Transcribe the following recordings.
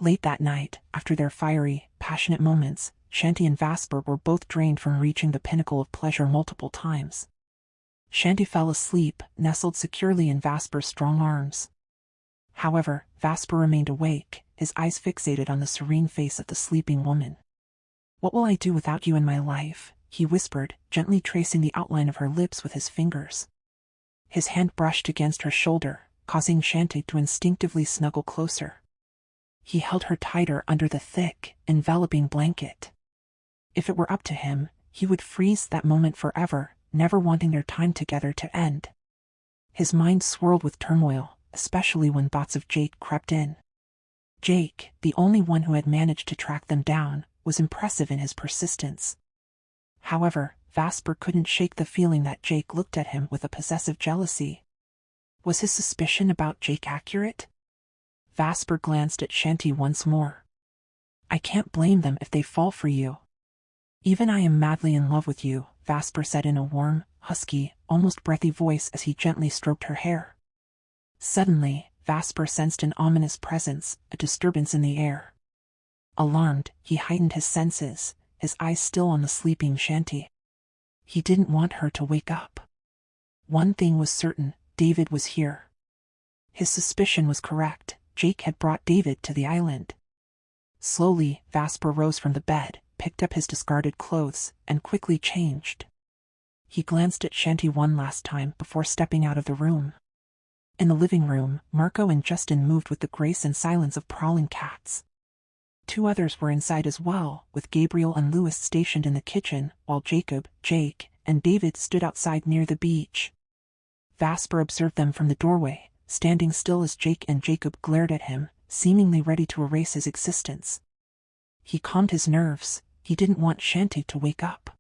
Late that night, after their fiery, passionate moments, Chanty and Vasper were both drained from reaching the pinnacle of pleasure multiple times. Chanty fell asleep, nestled securely in Vasper's strong arms. However, Vasper remained awake, his eyes fixated on the serene face of the sleeping woman. "What will I do without you in my life?" he whispered, gently tracing the outline of her lips with his fingers. His hand brushed against her shoulder, causing Chanty to instinctively snuggle closer. He held her tighter under the thick, enveloping blanket. If it were up to him, he would freeze that moment forever, never wanting their time together to end. His mind swirled with turmoil, especially when thoughts of Jake crept in. Jake, the only one who had managed to track them down, was impressive in his persistence. However, Vasper couldn't shake the feeling that Jake looked at him with a possessive jealousy. Was his suspicion about Jake accurate? Vasper glanced at Chanty once more. "I can't blame them if they fall for you. Even I am madly in love with you," Vasper said in a warm, husky, almost breathy voice as he gently stroked her hair. Suddenly, Vasper sensed an ominous presence, a disturbance in the air. Alarmed, he heightened his senses, his eyes still on the sleeping Chanty. He didn't want her to wake up. One thing was certain, David was here. His suspicion was correct. Jake had brought David to the island. Slowly, Vasper rose from the bed, picked up his discarded clothes, and quickly changed. He glanced at Chanty one last time before stepping out of the room. In the living room, Marco and Justin moved with the grace and silence of prowling cats. Two others were inside as well, with Gabriel and Louis stationed in the kitchen, while Jacob, Jake, and David stood outside near the beach. Vasper observed them from the doorway, standing still as Jake and Jacob glared at him, seemingly ready to erase his existence. He calmed his nerves. He didn't want Chanty to wake up.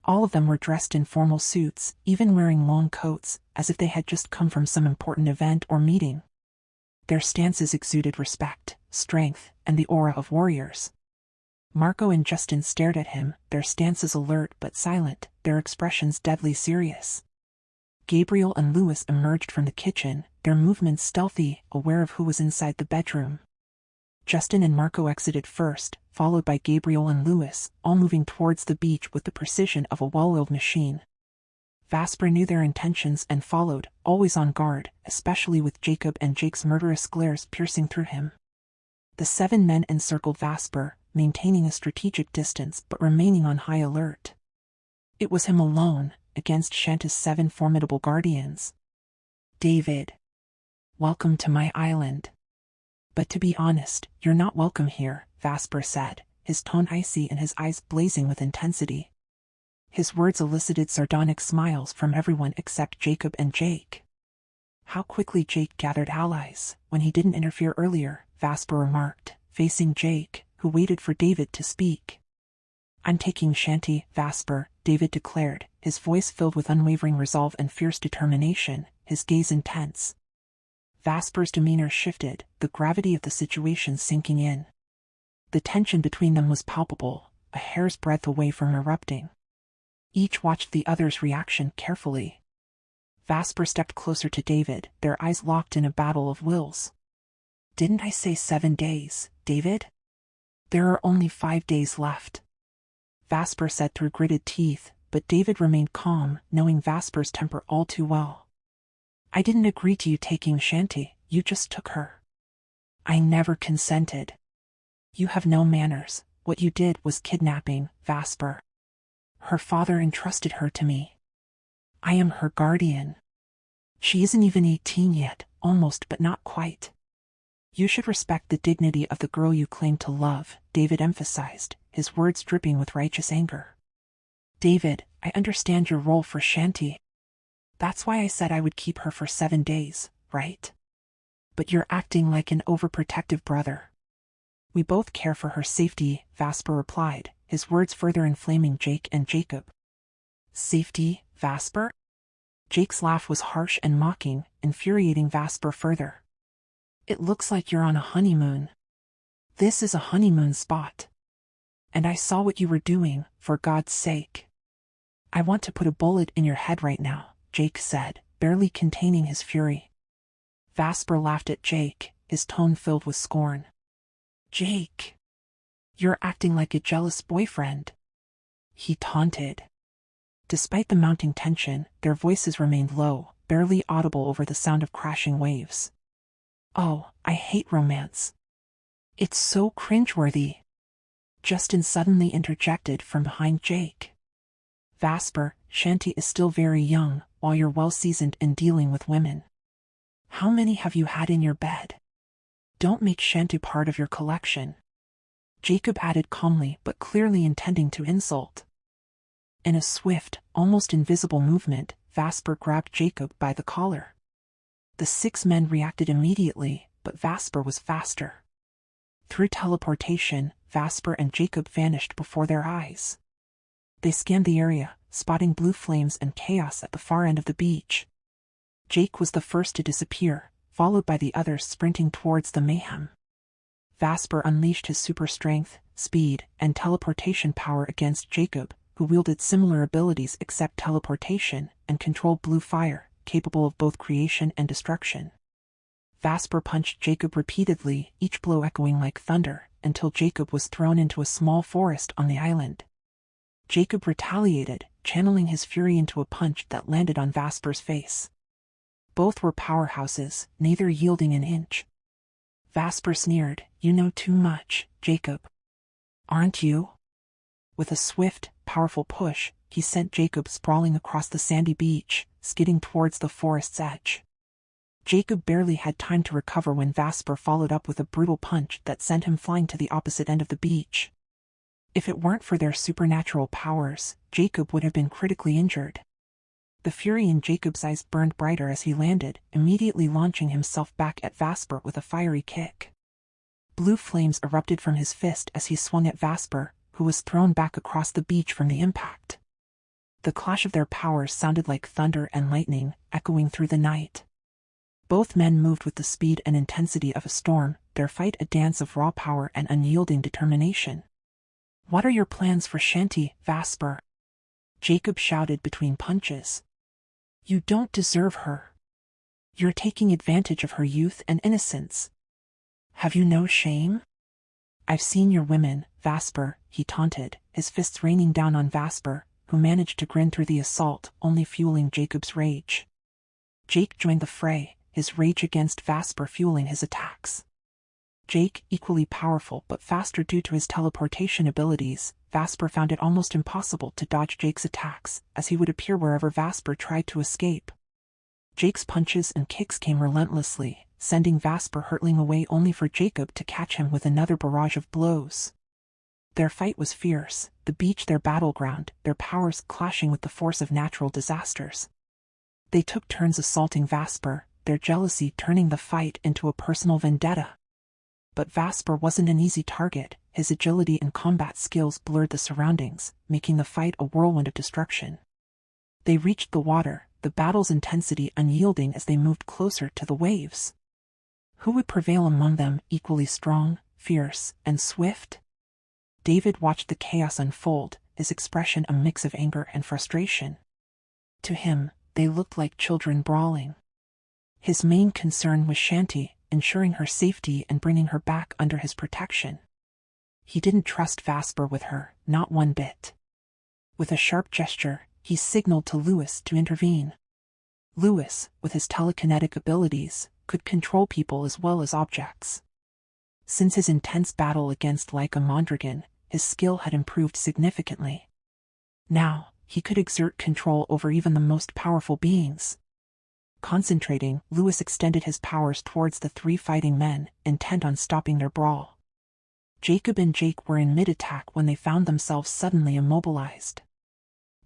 All of them were dressed in formal suits, even wearing long coats, as if they had just come from some important event or meeting. Their stances exuded respect, strength, and the aura of warriors. Marco and Justin stared at him, their stances alert but silent, their expressions deadly serious. Gabriel and Louis emerged from the kitchen, their movements stealthy, aware of who was inside the bedroom. Justin and Marco exited first, followed by Gabriel and Louis, all moving towards the beach with the precision of a well-oiled machine. Vasper knew their intentions and followed, always on guard, especially with Jacob and Jake's murderous glares piercing through him. The 7 men encircled Vasper, maintaining a strategic distance but remaining on high alert. It was him alone, against Chanty's 7 formidable guardians. "David, welcome to my island. But to be honest, you're not welcome here," Vasper said, his tone icy and his eyes blazing with intensity. His words elicited sardonic smiles from everyone except Jacob and Jake. "How quickly Jake gathered allies, when he didn't interfere earlier," Vasper remarked, facing Jake, who waited for David to speak. "I'm taking Chanty, Vasper," David declared, his voice filled with unwavering resolve and fierce determination, his gaze intense. Vasper's demeanor shifted, the gravity of the situation sinking in. The tension between them was palpable, a hair's breadth away from erupting. Each watched the other's reaction carefully. Vasper stepped closer to David, their eyes locked in a battle of wills. "Didn't I say 7 days, David? There are only 5 days left," Vasper said through gritted teeth, but David remained calm, knowing Vasper's temper all too well. "I didn't agree to you taking Chanty, you just took her." "I never consented." "You have no manners. What you did was kidnapping, Vasper. Her father entrusted her to me. I am her guardian. She isn't even 18 yet, almost but not quite. You should respect the dignity of the girl you claim to love," David emphasized, his words dripping with righteous anger. "David, I understand your role for Chanty. That's why I said I would keep her for 7 days, right? But you're acting like an overprotective brother." "We both care for her safety," Vasper replied, his words further inflaming Jake and Jacob. "Safety, Vasper?" Jake's laugh was harsh and mocking, infuriating Vasper further. "It looks like you're on a honeymoon. This is a honeymoon spot. And I saw what you were doing, for God's sake. I want to put a bullet in your head right now," Jake said, barely containing his fury. Vasper laughed at Jake, his tone filled with scorn. Jake, you're acting like a jealous boyfriend, he taunted. Despite the mounting tension, their voices remained low, barely audible over the sound of crashing waves. Oh, I hate romance. It's so cringeworthy. Justin suddenly interjected from behind Jake. Vasper, Chanty is still very young, while you're well seasoned in dealing with women. How many have you had in your bed? Don't make Chanty part of your collection. Jacob added calmly but clearly intending to insult. In a swift, almost invisible movement, Vasper grabbed Jacob by the collar. The 6 men reacted immediately, but Vasper was faster. Through teleportation, Vasper and Jacob vanished before their eyes. They scanned the area, spotting blue flames and chaos at the far end of the beach. Jake was the first to disappear, followed by the others sprinting towards the mayhem. Vasper unleashed his super strength, speed, and teleportation power against Jacob, who wielded similar abilities except teleportation, and controlled blue fire, capable of both creation and destruction. Vasper punched Jacob repeatedly, each blow echoing like thunder, until Jacob was thrown into a small forest on the island. Jacob retaliated, channeling his fury into a punch that landed on Vasper's face. Both were powerhouses, neither yielding an inch. Vasper sneered, "You know too much, Jacob. Aren't you?" With a swift, powerful push, he sent Jacob sprawling across the sandy beach, skidding towards the forest's edge. Jacob barely had time to recover when Vasper followed up with a brutal punch that sent him flying to the opposite end of the beach. If it weren't for their supernatural powers, Jacob would have been critically injured. The fury in Jacob's eyes burned brighter as he landed, immediately launching himself back at Vasper with a fiery kick. Blue flames erupted from his fist as he swung at Vasper, who was thrown back across the beach from the impact. The clash of their powers sounded like thunder and lightning, echoing through the night. Both men moved with the speed and intensity of a storm, their fight a dance of raw power and unyielding determination. "What are your plans for Chanty, Vasper?" Jacob shouted between punches. "You don't deserve her. You're taking advantage of her youth and innocence. Have you no shame?" "I've seen your women, Vasper," he taunted, his fists raining down on Vasper, who managed to grin through the assault, only fueling Jacob's rage. Jake joined the fray, his rage against Vasper fueling his attacks. Jake, equally powerful but faster due to his teleportation abilities, Vasper found it almost impossible to dodge Jake's attacks, as he would appear wherever Vasper tried to escape. Jake's punches and kicks came relentlessly, sending Vasper hurtling away only for Jacob to catch him with another barrage of blows. Their fight was fierce, the beach their battleground, their powers clashing with the force of natural disasters. They took turns assaulting Vasper, their jealousy turning the fight into a personal vendetta. But Vasper wasn't an easy target, his agility and combat skills blurred the surroundings, making the fight a whirlwind of destruction. They reached the water, the battle's intensity unyielding as they moved closer to the waves. Who would prevail among them, equally strong, fierce, and swift? David watched the chaos unfold, his expression a mix of anger and frustration. To him, they looked like children brawling. His main concern was Chanty, ensuring her safety and bringing her back under his protection. He didn't trust Vasper with her, not one bit. With a sharp gesture, he signaled to Lewis to intervene. Lewis, with his telekinetic abilities, could control people as well as objects. Since his intense battle against Mondragon, his skill had improved significantly. Now, he could exert control over even the most powerful beings. Concentrating, Lewis extended his powers towards the 3 fighting men, intent on stopping their brawl. Jacob and Jake were in mid-attack when they found themselves suddenly immobilized.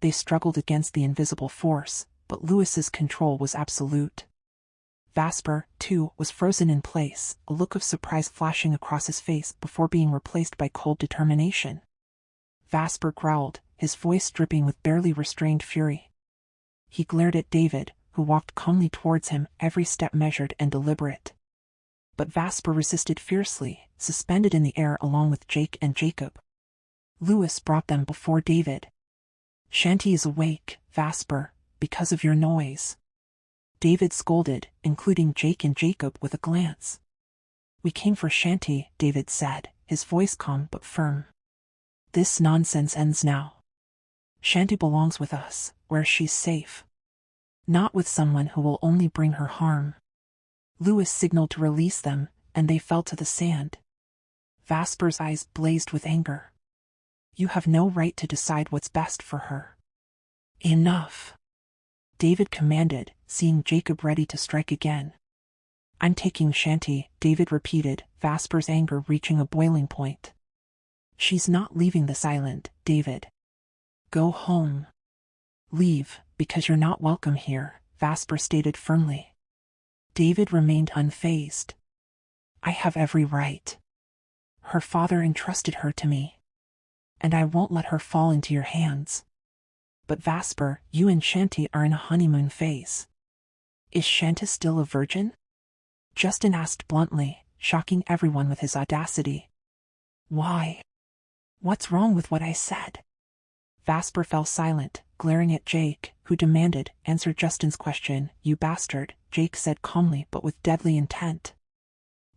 They struggled against the invisible force, but Lewis's control was absolute. Vasper, too, was frozen in place, a look of surprise flashing across his face before being replaced by cold determination. Vasper growled, his voice dripping with barely restrained fury. He glared at David, who walked calmly towards him, every step measured and deliberate. But Vasper resisted fiercely, suspended in the air along with Jake and Jacob. Lewis brought them before David. "Chanty is awake, Vasper, because of your noise," David scolded, including Jake and Jacob with a glance. We came for Chanty, David said, his voice calm but firm. This nonsense ends now. Chanty belongs with us, where she's safe. Not with someone who will only bring her harm. Lewis signaled to release them, and they fell to the sand. Vasper's eyes blazed with anger. You have no right to decide what's best for her. Enough, David commanded, seeing Jacob ready to strike again. I'm taking Chanty, David repeated, Vasper's anger reaching a boiling point. She's not leaving this island, David. Go home. Leave, because you're not welcome here, Vasper stated firmly. David remained unfazed. I have every right. Her father entrusted her to me. And I won't let her fall into your hands. But Vasper, you and Chanty are in a honeymoon phase. Is Chanty still a virgin? Justin asked bluntly, shocking everyone with his audacity. Why? What's wrong with what I said? Vasper fell silent, glaring at Jake, who demanded, answer Justin's question. You bastard, Jake said calmly but with deadly intent.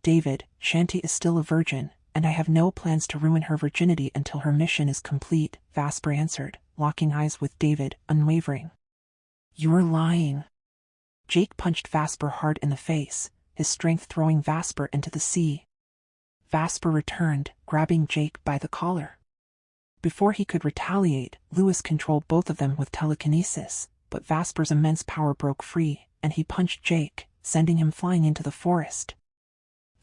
David, Chanty is still a virgin, and I have no plans to ruin her virginity until her mission is complete, Vasper answered, locking eyes with David, unwavering. You're lying. Jake punched Vasper hard in the face, his strength throwing Vasper into the sea. Vasper returned, grabbing Jake by the collar. Before he could retaliate, Lewis controlled both of them with telekinesis, but Vasper's immense power broke free, and he punched Jake, sending him flying into the forest.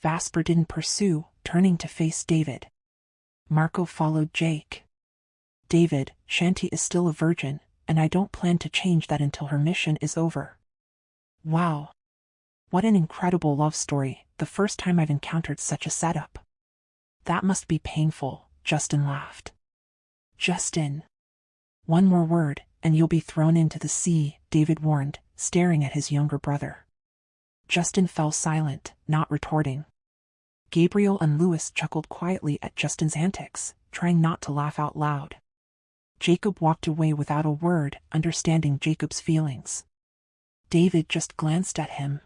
Vasper didn't pursue, turning to face David. Marco followed Jake. David, Chanty is still a virgin, and I don't plan to change that until her mission is over. Wow. What an incredible love story, the first time I've encountered such a setup. That must be painful, Justin laughed. Justin. One more word, and you'll be thrown into the sea, David warned, staring at his younger brother. Justin fell silent, not retorting. Gabriel and Lewis chuckled quietly at Justin's antics, trying not to laugh out loud. Jacob walked away without a word, understanding Jacob's feelings. David just glanced at him.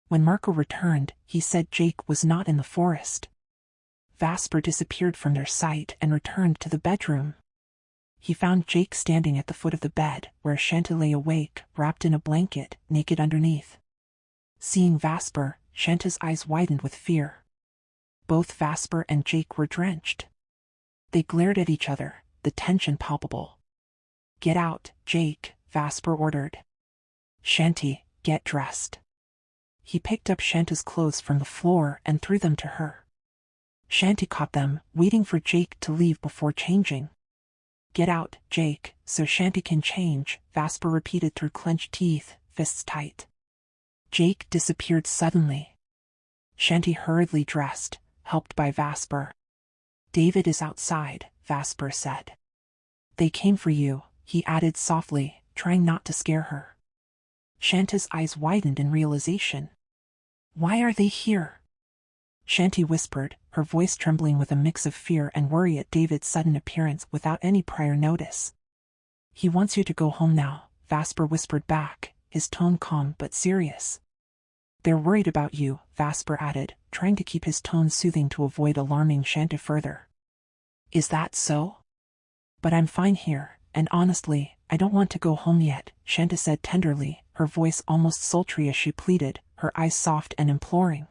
When Marco returned, he said Jake was not in the forest. Vasper disappeared from their sight and returned to the bedroom. He found Jake standing at the foot of the bed, where Chanty lay awake, wrapped in a blanket, naked underneath. Seeing Vasper, Chanty's eyes widened with fear. Both Vasper and Jake were drenched. They glared at each other, the tension palpable. Get out, Jake, Vasper ordered. Chanty, get dressed. He picked up Chanty's clothes from the floor and threw them to her. Chanty caught them, waiting for Jake to leave before changing. Get out, Jake, so Chanty can change, Vasper repeated through clenched teeth, fists tight. Jake disappeared suddenly. Chanty hurriedly dressed, helped by Vasper. David is outside, Vasper said. They came for you, he added softly, trying not to scare her. Chanty's eyes widened in realization. Why are they here? Chanty whispered, her voice trembling with a mix of fear and worry at David's sudden appearance without any prior notice. He wants you to go home now, Vasper whispered back, his tone calm but serious. They're worried about you, Vasper added, trying to keep his tone soothing to avoid alarming Chanty further. Is that so? But I'm fine here, and honestly, I don't want to go home yet, Chanty said tenderly, her voice almost sultry as she pleaded, her eyes soft and imploring.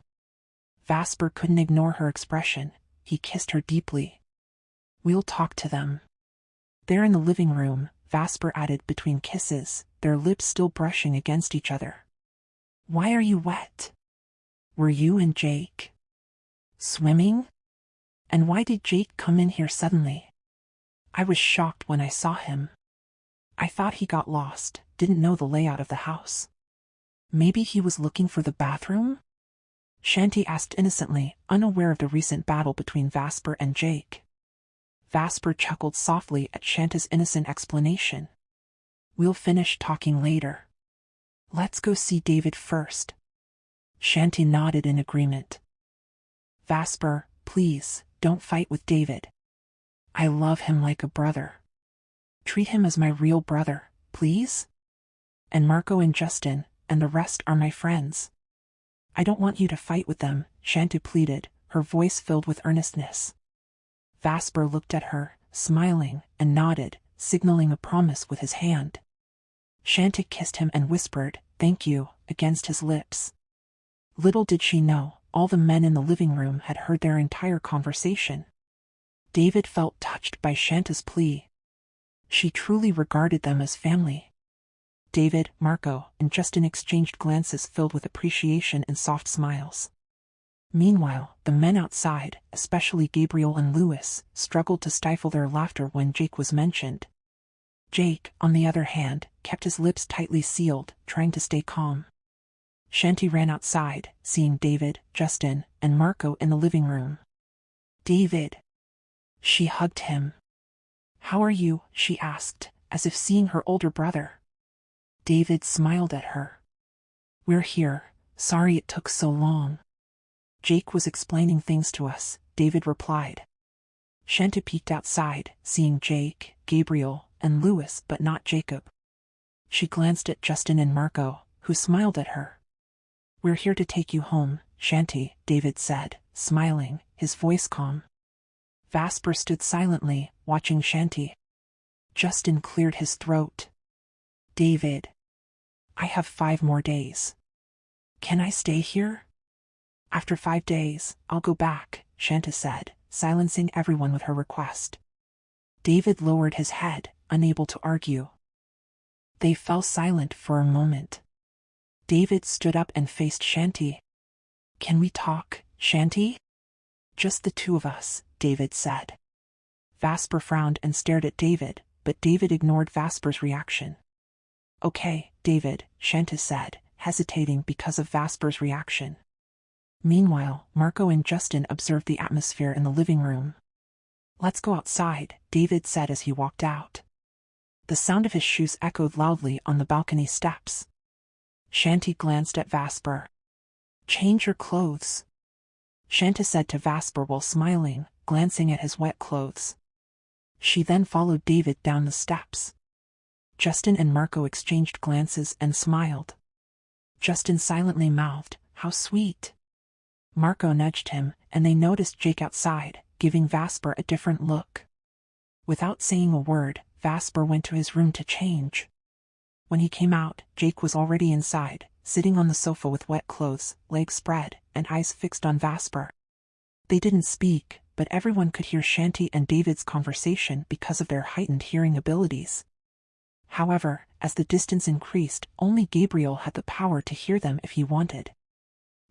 Vasper couldn't ignore her expression. He kissed her deeply. We'll talk to them. They're in the living room, Vasper added between kisses, their lips still brushing against each other. Why are you wet? Were you and Jake swimming? And why did Jake come in here suddenly? I was shocked when I saw him. I thought he got lost, didn't know the layout of the house. Maybe he was looking for the bathroom? Chanty asked innocently, unaware of the recent battle between Vasper and Jake. Vasper chuckled softly at Chanty's innocent explanation. We'll finish talking later. Let's go see David first. Chanty nodded in agreement. Vasper, please, don't fight with David. I love him like a brother. Treat him as my real brother, please? And Marco and Justin, and the rest are my friends. I don't want you to fight with them, Chanty pleaded, her voice filled with earnestness. Vasper looked at her, smiling, and nodded, signaling a promise with his hand. Chanty kissed him and whispered, "Thank you," against his lips. Little did she know, all the men in the living room had heard their entire conversation. David felt touched by Chanty's plea. She truly regarded them as family. David, Marco, and Justin exchanged glances filled with appreciation and soft smiles. Meanwhile, the men outside, especially Gabriel and Louis, struggled to stifle their laughter when Jake was mentioned. Jake, on the other hand, kept his lips tightly sealed, trying to stay calm. Chanty ran outside, seeing David, Justin, and Marco in the living room. "David." She hugged him. "How are you?" she asked, as if seeing her older brother. David smiled at her. "We're here. Sorry it took so long." "Jake was explaining things to us," David replied. Chanty peeked outside, seeing Jake, Gabriel, and Louis but not Jacob. She glanced at Justin and Marco, who smiled at her. "We're here to take you home, Chanty," David said, smiling, his voice calm. Vasper stood silently, watching Chanty. Justin cleared his throat. "David, I have 5 more days. Can I stay here?" "After 5 days, I'll go back," Chanty said, silencing everyone with her request. David lowered his head, unable to argue. They fell silent for a moment. David stood up and faced Chanty. "Can we talk, Chanty?" "Just the two of us," David said. Vasper frowned and stared at David, but David ignored Vasper's reaction. "Okay, David," Chanty said, hesitating because of Vasper's reaction. Meanwhile, Marco and Justin observed the atmosphere in the living room. "Let's go outside," David said as he walked out. The sound of his shoes echoed loudly on the balcony steps. Chanty glanced at Vasper. "Change your clothes," Chanty said to Vasper while smiling, glancing at his wet clothes. She then followed David down the steps. Justin and Marco exchanged glances and smiled. Justin silently mouthed, "How sweet." Marco nudged him, and they noticed Jake outside, giving Vasper a different look. Without saying a word, Vasper went to his room to change. When he came out, Jake was already inside, sitting on the sofa with wet clothes, legs spread, and eyes fixed on Vasper. They didn't speak, but everyone could hear Chanty and David's conversation because of their heightened hearing abilities. However, as the distance increased, only Gabriel had the power to hear them if he wanted.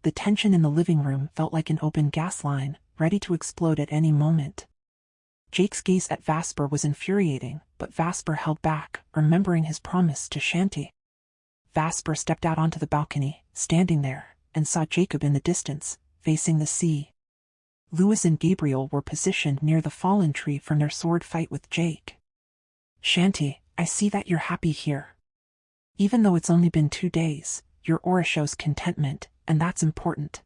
The tension in the living room felt like an open gas line, ready to explode at any moment. Jake's gaze at Vasper was infuriating, but Vasper held back, remembering his promise to Chanty. Vasper stepped out onto the balcony, standing there, and saw Jacob in the distance, facing the sea. Louis and Gabriel were positioned near the fallen tree from their sword fight with Jake. "Chanty, I see that you're happy here. Even though it's only been 2 days, your aura shows contentment, and that's important.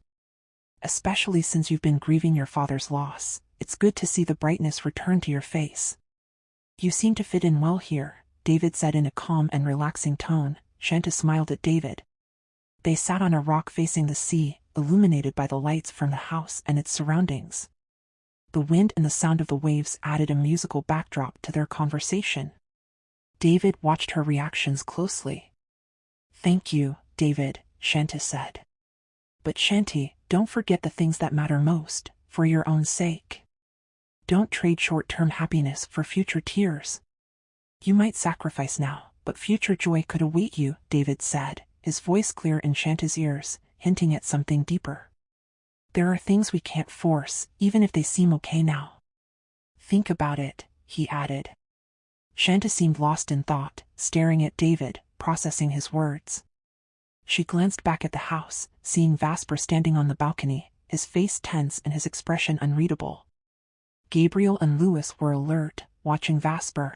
Especially since you've been grieving your father's loss, it's good to see the brightness return to your face. You seem to fit in well here," David said in a calm and relaxing tone. Chanty smiled at David. They sat on a rock facing the sea, illuminated by the lights from the house and its surroundings. The wind and the sound of the waves added a musical backdrop to their conversation. David watched her reactions closely. "Thank you, David," Chanty said. "But Chanty, don't forget the things that matter most, for your own sake. Don't trade short-term happiness for future tears. You might sacrifice now, but future joy could await you," David said, his voice clear in Chanty's ears, hinting at something deeper. "There are things we can't force, even if they seem okay now. Think about it," he added. Chanty seemed lost in thought, staring at David, processing his words. She glanced back at the house, seeing Vasper standing on the balcony, his face tense and his expression unreadable. Gabriel and Louis were alert, watching Vasper.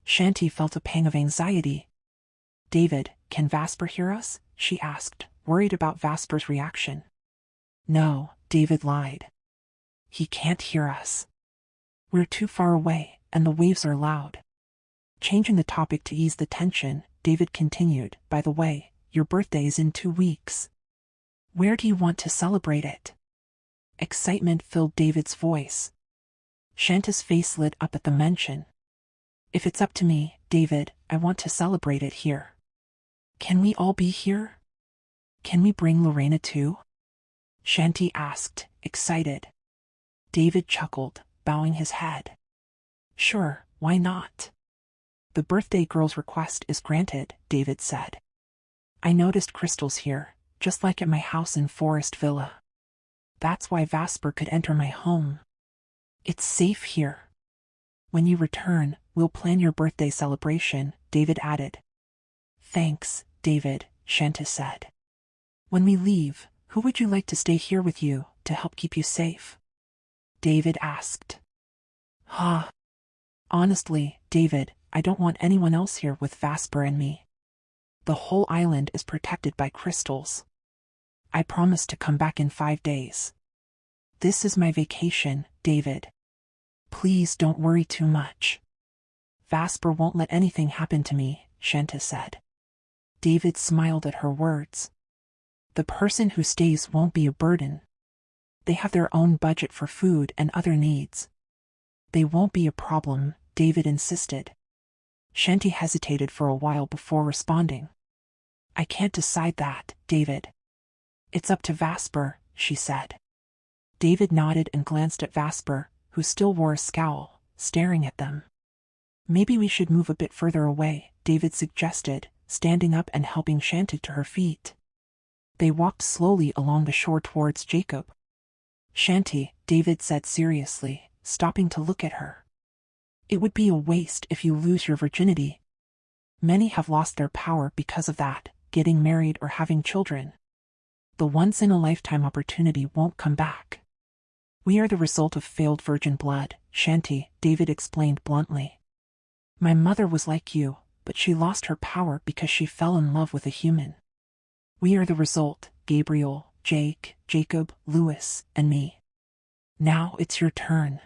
Chanty felt a pang of anxiety. "David, can Vasper hear us?" she asked, worried about Vasper's reaction. "No," David lied. "He can't hear us. We're too far away, and the waves are loud." Changing the topic to ease the tension, David continued, "By the way, your birthday is in 2 weeks. Where do you want to celebrate it? Excitement filled David's voice. Shanty's face lit up at the mention. If it's up to me, David, I want to celebrate it here. Can we all be here? Can we bring Lorena too? Chanty asked, excited. David chuckled, bowing his head. Sure, why not? The birthday girl's request is granted, David said. I noticed crystals here, just like at my house in Forest Villa. That's why Vasper could enter my home. It's safe here. When you return, we'll plan your birthday celebration, David added. Thanks, David, Chanty said. When we leave, who would you like to stay here with you, to help keep you safe? David asked. Honestly, David, I don't want anyone else here with Vasper and me. The whole island is protected by crystals. I promise to come back in 5 days. This is my vacation, David. Please don't worry too much. Vasper won't let anything happen to me, Chanty said. David smiled at her words. The person who stays won't be a burden. They have their own budget for food and other needs. They won't be a problem, David insisted. Chanty hesitated for a while before responding. I can't decide that, David. It's up to Vasper, she said. David nodded and glanced at Vasper, who still wore a scowl, staring at them. Maybe we should move a bit further away, David suggested, standing up and helping Chanty to her feet. They walked slowly along the shore towards Jacob. Chanty, David said seriously, stopping to look at her. It would be a waste if you lose your virginity. Many have lost their power because of that, getting married or having children. The once-in-a-lifetime opportunity won't come back. We are the result of failed virgin blood, Chanty, David explained bluntly. My mother was like you, but she lost her power because she fell in love with a human. We are the result, Gabriel, Jake, Jacob, Louis, and me. Now it's your turn.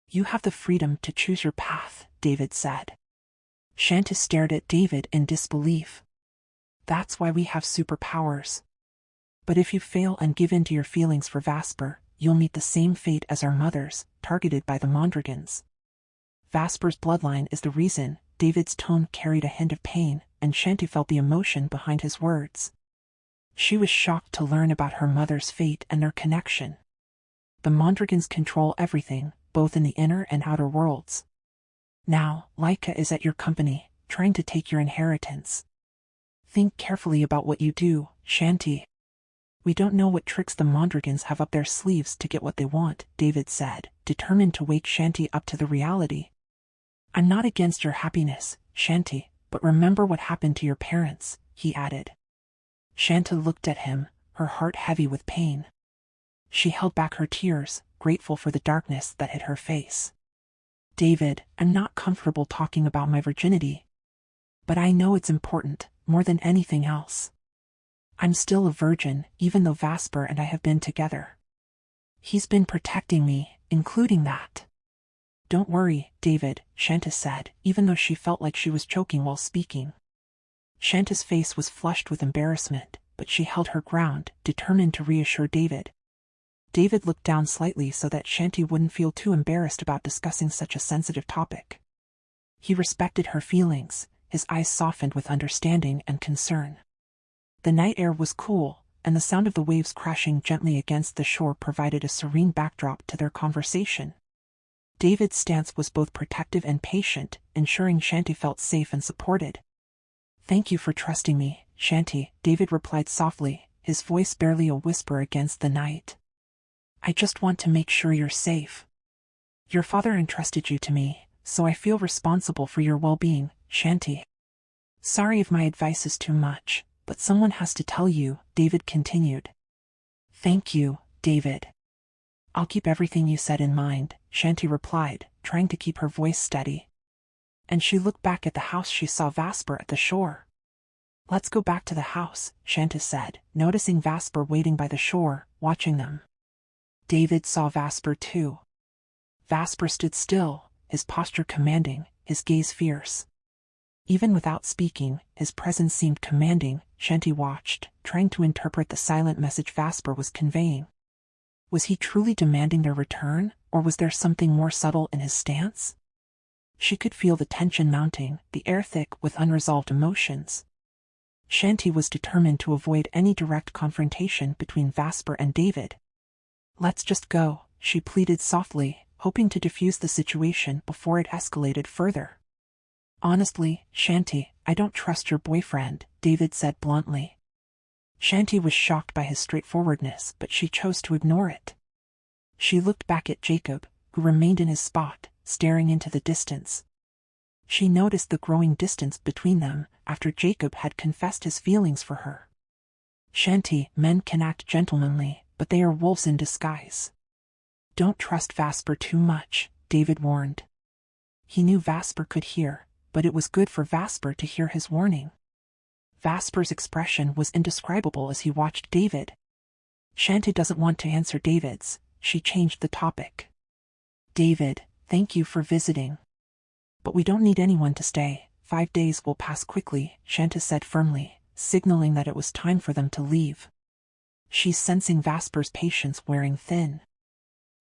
You have the freedom to choose your path, David said. Chanty stared at David in disbelief. That's why we have superpowers. But if you fail and give in to your feelings for Vasper, you'll meet the same fate as our mothers, targeted by the Mondragons. Vasper's bloodline is the reason. David's tone carried a hint of pain, and Chanty felt the emotion behind his words. She was shocked to learn about her mother's fate and their connection. The Mondragons control everything, both in the inner and outer worlds. Now, Laika is at your company, trying to take your inheritance. Think carefully about what you do, Chanty. We don't know what tricks the Mondragons have up their sleeves to get what they want, David said, determined to wake Chanty up to the reality. I'm not against your happiness, Chanty, but remember what happened to your parents, he added. Chanty looked at him, her heart heavy with pain. She held back her tears, grateful for the darkness that hid her face. David, I'm not comfortable talking about my virginity. But I know it's important, more than anything else. I'm still a virgin, even though Vasper and I have been together. He's been protecting me, including that. Don't worry, David, Chanty said, even though she felt like she was choking while speaking. Chanty's face was flushed with embarrassment, but she held her ground, determined to reassure David. David looked down slightly so that Chanty wouldn't feel too embarrassed about discussing such a sensitive topic. He respected her feelings, his eyes softened with understanding and concern. The night air was cool, and the sound of the waves crashing gently against the shore provided a serene backdrop to their conversation. David's stance was both protective and patient, ensuring Chanty felt safe and supported. Thank you for trusting me, Chanty, David replied softly, his voice barely a whisper against the night. I just want to make sure you're safe. Your father entrusted you to me, so I feel responsible for your well-being, Chanty. Sorry if my advice is too much, but someone has to tell you, David continued. Thank you, David. I'll keep everything you said in mind, Chanty replied, trying to keep her voice steady. And she looked back at the house she saw Vasper at the shore. Let's go back to the house, Chanty said, noticing Vasper waiting by the shore, watching them. David saw Vasper too. Vasper stood still, his posture commanding, his gaze fierce. Even without speaking, his presence seemed commanding. Chanty watched, trying to interpret the silent message Vasper was conveying. Was he truly demanding their return, or was there something more subtle in his stance? She could feel the tension mounting, the air thick with unresolved emotions. Chanty was determined to avoid any direct confrontation between Vasper and David. "Let's just go," she pleaded softly, hoping to diffuse the situation before it escalated further. "Honestly, Chanty, I don't trust your boyfriend," David said bluntly. Chanty was shocked by his straightforwardness, but she chose to ignore it. She looked back at Jacob, who remained in his spot, staring into the distance. She noticed the growing distance between them after Jacob had confessed his feelings for her. "Chanty, men can act gentlemanly, but they are wolves in disguise." "Don't trust Vasper too much," David warned. He knew Vasper could hear, but it was good for Vasper to hear his warning. Vasper's expression was indescribable as he watched David. "Chanty doesn't want to answer David's," she changed the topic. "David, thank you for visiting. But we don't need anyone to stay. 5 days will pass quickly," Chanty said firmly, signaling that it was time for them to leave. She's sensing Vasper's patience wearing thin.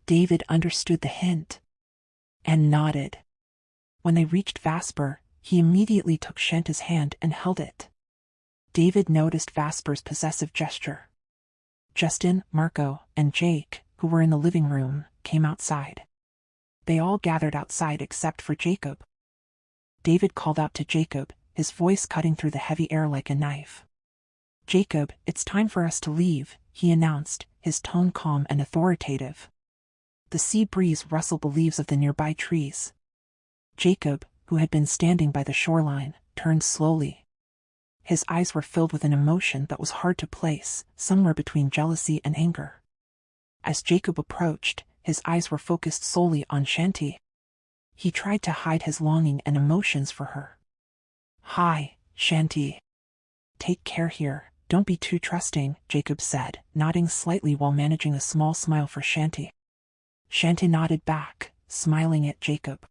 David understood the hint and nodded. When they reached Vasper, he immediately took Chanty's hand and held it. David noticed Vasper's possessive gesture. Justin, Marco, and Jake, who were in the living room, came outside. They all gathered outside except for Jacob. David called out to Jacob, his voice cutting through the heavy air like a knife. "Jacob, it's time for us to leave," he announced, his tone calm and authoritative. The sea breeze rustled the leaves of the nearby trees. Jacob, who had been standing by the shoreline, turned slowly. His eyes were filled with an emotion that was hard to place, somewhere between jealousy and anger. As Jacob approached, his eyes were focused solely on Chanty. He tried to hide his longing and emotions for her. "Hi, Chanty. Take care here, don't be too trusting," Jacob said, nodding slightly while managing a small smile for Chanty. Chanty nodded back, smiling at Jacob.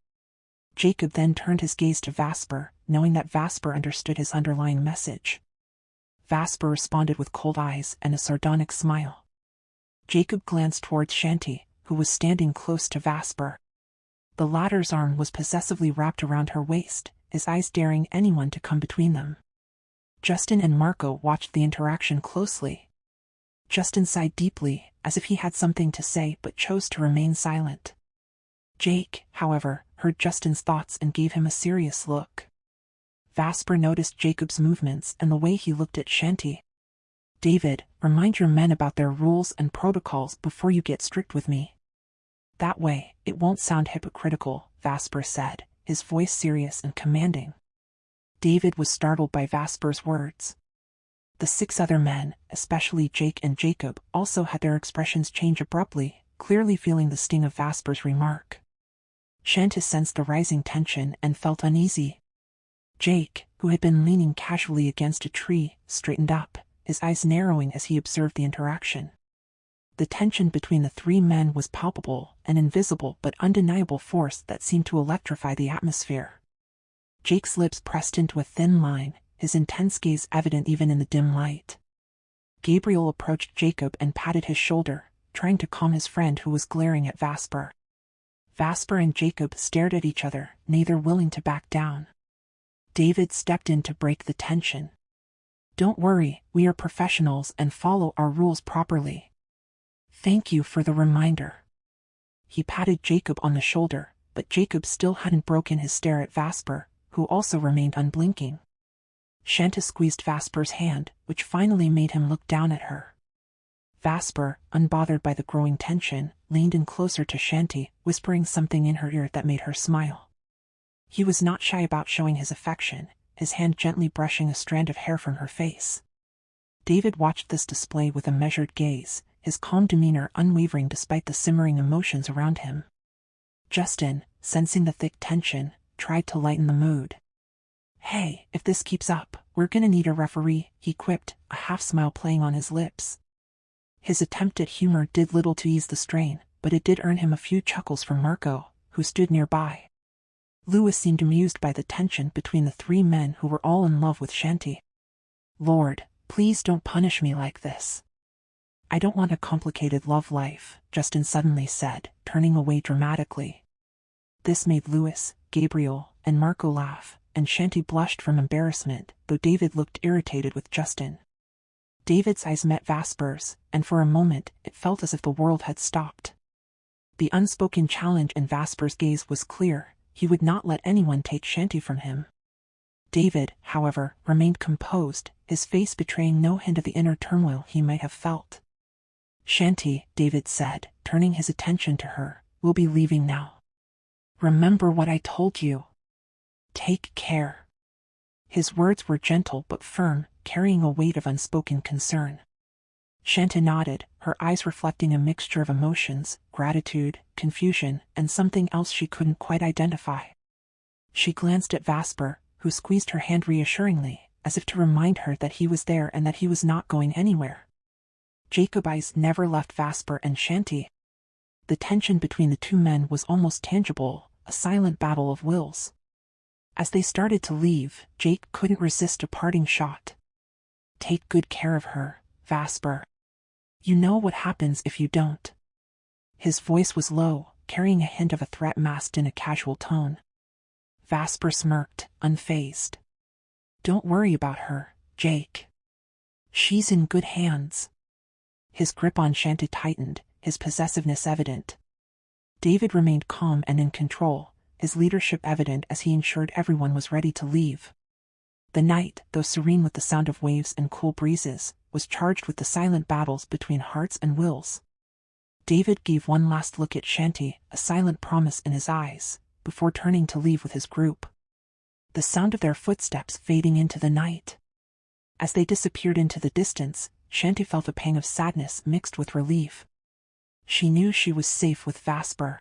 Jacob then turned his gaze to Vasper, knowing that Vasper understood his underlying message. Vasper responded with cold eyes and a sardonic smile. Jacob glanced towards Chanty, who was standing close to Vasper. The latter's arm was possessively wrapped around her waist, his eyes daring anyone to come between them. Justin and Marco watched the interaction closely. Justin sighed deeply, as if he had something to say but chose to remain silent. Jake, however, heard Justin's thoughts and gave him a serious look. Vasper noticed Jacob's movements and the way he looked at Chanty. "David, remind your men about their rules and protocols before you get strict with me. That way, it won't sound hypocritical," Vasper said, his voice serious and commanding. David was startled by Vasper's words. The 6 other men, especially Jake and Jacob, also had their expressions change abruptly, clearly feeling the sting of Vasper's remark. Chanty sensed the rising tension and felt uneasy. Jake, who had been leaning casually against a tree, straightened up, his eyes narrowing as he observed the interaction. The tension between the 3 men was palpable, an invisible but undeniable force that seemed to electrify the atmosphere. Jake's lips pressed into a thin line, his intense gaze evident even in the dim light. Gabriel approached Jacob and patted his shoulder, trying to calm his friend who was glaring at Vasper. Vasper and Jacob stared at each other, neither willing to back down. David stepped in to break the tension. "Don't worry, we are professionals and follow our rules properly. Thank you for the reminder." He patted Jacob on the shoulder, but Jacob still hadn't broken his stare at Vasper, who also remained unblinking. Chanty squeezed Vasper's hand, which finally made him look down at her. Vasper, unbothered by the growing tension, leaned in closer to Chanty, whispering something in her ear that made her smile. He was not shy about showing his affection, his hand gently brushing a strand of hair from her face. David watched this display with a measured gaze, his calm demeanor unwavering despite the simmering emotions around him. Justin, sensing the thick tension, tried to lighten the mood. "Hey, if this keeps up, we're gonna need a referee," he quipped, a half-smile playing on his lips. His attempt at humor did little to ease the strain, but it did earn him a few chuckles from Marco, who stood nearby. Louis seemed amused by the tension between the three men who were all in love with Chanty. "Lord, please don't punish me like this. I don't want a complicated love life," Justin suddenly said, turning away dramatically. This made Louis, Gabriel, and Marco laugh, and Chanty blushed from embarrassment, though David looked irritated with Justin. David's eyes met Vasper's, and for a moment it felt as if the world had stopped. The unspoken challenge in Vasper's gaze was clear: he would not let anyone take Chanty from him. David, however, remained composed, his face betraying no hint of the inner turmoil he might have felt. "Chanty," David said, turning his attention to her, "we'll be leaving now. Remember what I told you. Take care." His words were gentle but firm, carrying a weight of unspoken concern. Chanty nodded, her eyes reflecting a mixture of emotions: gratitude, confusion, and something else she couldn't quite identify. She glanced at Vasper, who squeezed her hand reassuringly, as if to remind her that he was there and that he was not going anywhere. Jacob's eyes never left Vasper and Chanty. The tension between the two men was almost tangible, a silent battle of wills. As they started to leave, Jake couldn't resist a parting shot. "Take good care of her, Vasper. You know what happens if you don't." His voice was low, carrying a hint of a threat masked in a casual tone. Vasper smirked, unfazed. "Don't worry about her, Jake. She's in good hands." His grip on Chanty tightened, his possessiveness evident. David remained calm and in control, his leadership evident as he ensured everyone was ready to leave. The night, though serene with the sound of waves and cool breezes, was charged with the silent battles between hearts and wills. David gave one last look at Chanty, a silent promise in his eyes, before turning to leave with his group. The sound of their footsteps fading into the night. As they disappeared into the distance, Chanty felt a pang of sadness mixed with relief. She knew she was safe with Vasper.